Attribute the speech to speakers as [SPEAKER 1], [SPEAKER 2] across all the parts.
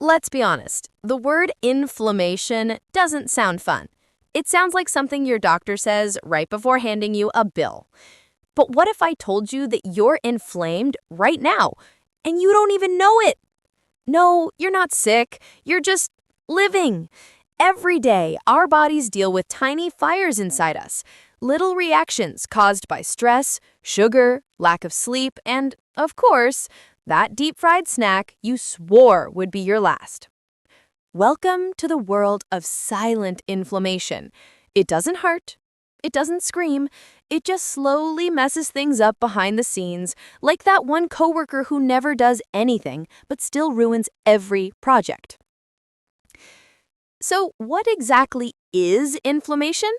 [SPEAKER 1] Let's be honest, the word inflammation doesn't sound fun. It sounds like something your doctor says right before handing you a bill. But what if I told you that you're inflamed right now and you don't even know it? No, you're not sick. You're just living. Every day, our bodies deal with tiny fires inside us, little reactions caused by stress, sugar, lack of sleep, and, of course, that deep-fried snack you swore would be your last. Welcome to the world of silent inflammation. It doesn't hurt. It doesn't scream. It just slowly messes things up behind the scenes, like that one coworker who never does anything but still ruins every project. So, what exactly is inflammation?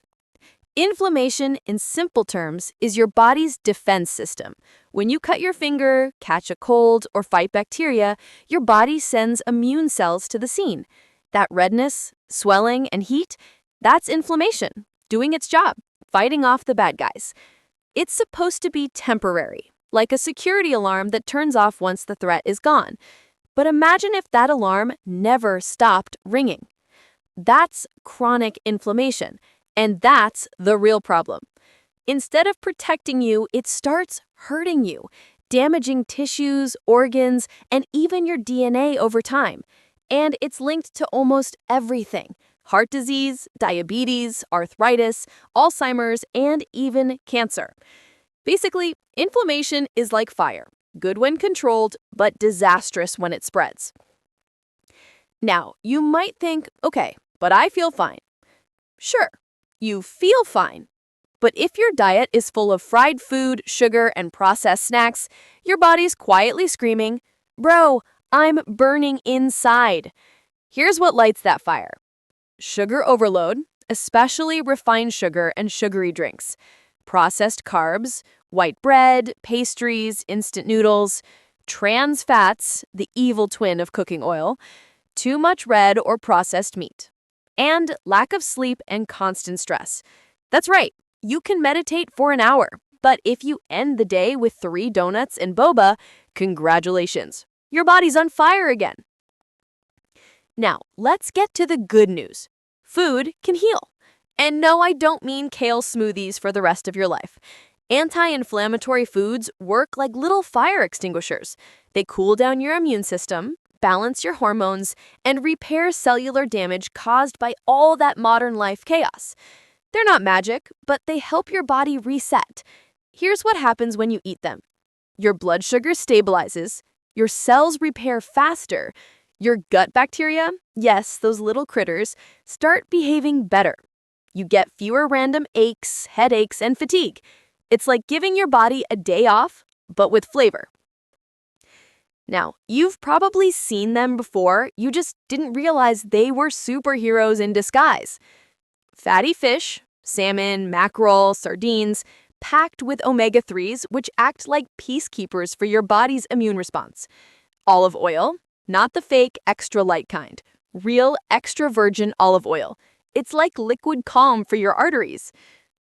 [SPEAKER 1] Inflammation, in simple terms, is your body's defense system. When you cut your finger, catch a cold, or fight bacteria, your body sends immune cells to the scene. That redness, swelling, and heat, that's inflammation, doing its job, fighting off the bad guys. It's supposed to be temporary, like a security alarm that turns off once the threat is gone. But imagine if that alarm never stopped ringing. That's chronic inflammation, and that's the real problem. Instead of protecting you, it starts hurting you, damaging tissues, organs, and even your DNA over time. And it's linked to almost everything: heart disease, diabetes, arthritis, Alzheimer's, and even cancer. Basically, inflammation is like fire, good when controlled, but disastrous when it spreads. Now, you might think, okay, but I feel fine. Sure, you feel fine. But if your diet is full of fried food, sugar, and processed snacks, your body's quietly screaming, "Bro, I'm burning inside." Here's what lights that fire: sugar overload, especially refined sugar and sugary drinks; processed carbs, white bread, pastries, instant noodles; trans fats, the evil twin of cooking oil; too much red or processed meat; and lack of sleep and constant stress. That's right, you can meditate for an hour, but if you end the day with 3 donuts and boba, congratulations, your body's on fire again. Now, let's get to the good news. Food can heal. And no, I don't mean kale smoothies for the rest of your life. Anti-inflammatory foods work like little fire extinguishers. They cool down your immune system, balance your hormones, and repair cellular damage caused by all that modern life chaos. They're not magic, but they help your body reset. Here's what happens when you eat them. Your blood sugar stabilizes, your cells repair faster, your gut bacteria, yes, those little critters, start behaving better. You get fewer random aches, headaches, and fatigue. It's like giving your body a day off, but with flavor. Now, you've probably seen them before, you just didn't realize they were superheroes in disguise. Fatty fish, salmon, mackerel, sardines, packed with omega-3s, which act like peacekeepers for your body's immune response. Olive oil, not the fake extra light kind, real extra virgin olive oil. It's like liquid calm for your arteries.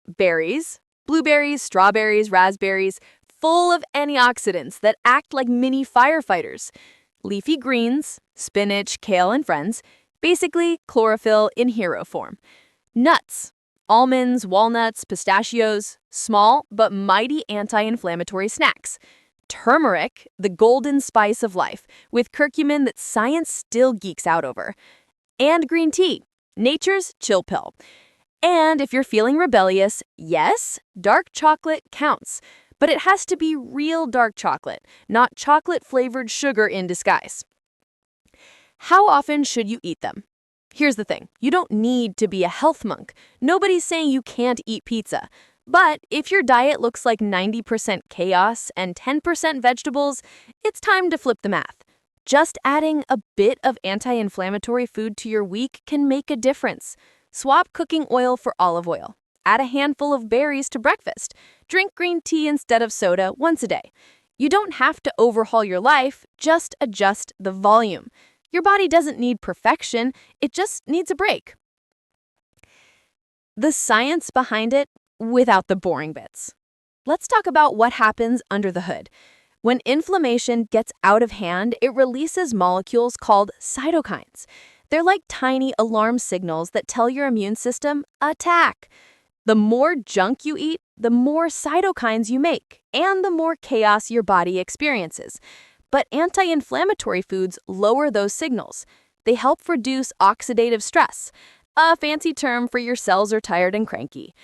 [SPEAKER 1] Berries, blueberries, strawberries, raspberries, full of antioxidants that act like mini firefighters. Leafy greens, spinach, kale, and friends, basically chlorophyll in hero form. Nuts, almonds, walnuts, pistachios, small but mighty anti-inflammatory snacks. Turmeric, the golden spice of life, with curcumin that science still geeks out over. And green tea, nature's chill pill. And if you're feeling rebellious, yes, dark chocolate counts. But it has to be real dark chocolate, not chocolate-flavored sugar in disguise. How often should you eat them? Here's the thing, you don't need to be a health monk. Nobody's saying you can't eat pizza. But if your diet looks like 90% chaos and 10% vegetables, it's time to flip the math. Just adding a bit of anti-inflammatory food to your week can make a difference. Swap cooking oil for olive oil. Add a handful of berries to breakfast. Drink green tea instead of soda once a day. You don't have to overhaul your life, just adjust the volume. Your body doesn't need perfection, it just needs a break. The science behind it, without the boring bits. Let's talk about what happens under the hood. When inflammation gets out of hand, it releases molecules called cytokines. They're like tiny alarm signals that tell your immune system, attack. The more junk you eat, the more cytokines you make, and the more chaos your body experiences. But anti-inflammatory foods lower those signals. They help reduce oxidative stress, a fancy term for your cells are tired and cranky.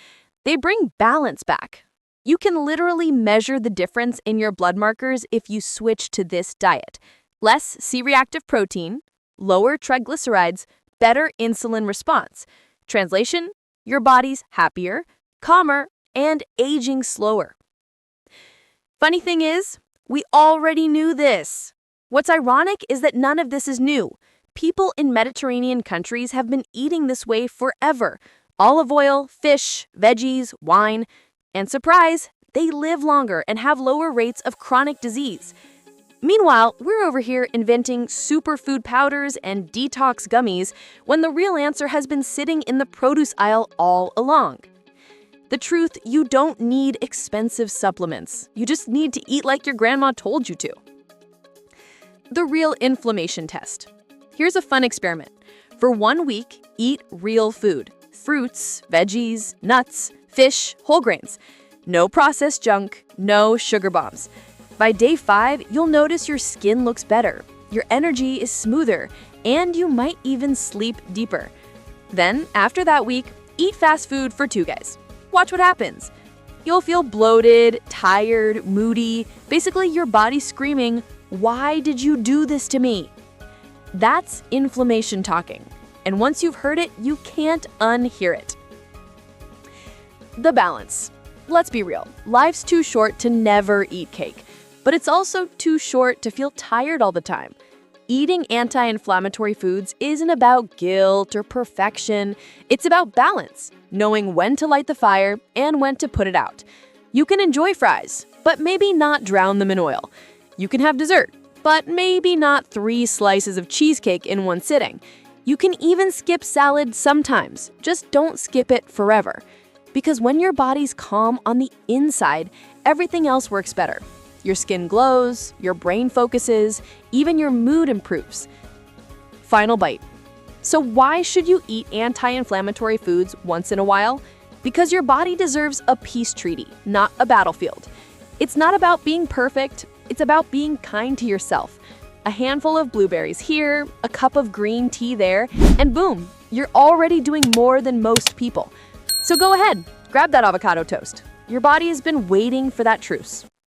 [SPEAKER 1] They bring balance back. You can literally measure the difference in your blood markers if you switch to this diet. Less C-reactive protein, lower triglycerides, better insulin response. Translation: your body's happier, calmer, and aging slower. Funny thing is, we already knew this. What's ironic is that none of this is new. People in Mediterranean countries have been eating this way forever. Olive oil, fish, veggies, wine. And surprise, they live longer and have lower rates of chronic disease. Meanwhile, we're over here inventing superfood powders and detox gummies when the real answer has been sitting in the produce aisle all along. The truth, you don't need expensive supplements. You just need to eat like your grandma told you to. The real inflammation test. Here's a fun experiment. For 1 week, eat real food. Fruits, veggies, nuts, fish, whole grains. No processed junk, no sugar bombs. By day 5, you'll notice your skin looks better, your energy is smoother, and you might even sleep deeper. Then, after that week, eat fast food for 2 guys. Watch what happens. You'll feel bloated, tired, moody, basically your body screaming, "Why did you do this to me?" That's inflammation talking. And once you've heard it, you can't unhear it. The balance. Let's be real, life's too short to never eat cake, but it's also too short to feel tired all the time. Eating anti-inflammatory foods isn't about guilt or perfection, it's about balance, knowing when to light the fire and when to put it out. You can enjoy fries, but maybe not drown them in oil. You can have dessert, but maybe not 3 slices of cheesecake in one sitting. You can even skip salad sometimes, just don't skip it forever. Because when your body's calm on the inside, everything else works better. Your skin glows, your brain focuses, even your mood improves. Final bite. So why should you eat anti-inflammatory foods once in a while? Because your body deserves a peace treaty, not a battlefield. It's not about being perfect, it's about being kind to yourself. A handful of blueberries here, a cup of green tea there, and boom, you're already doing more than most people. So go ahead, grab that avocado toast. Your body has been waiting for that truce.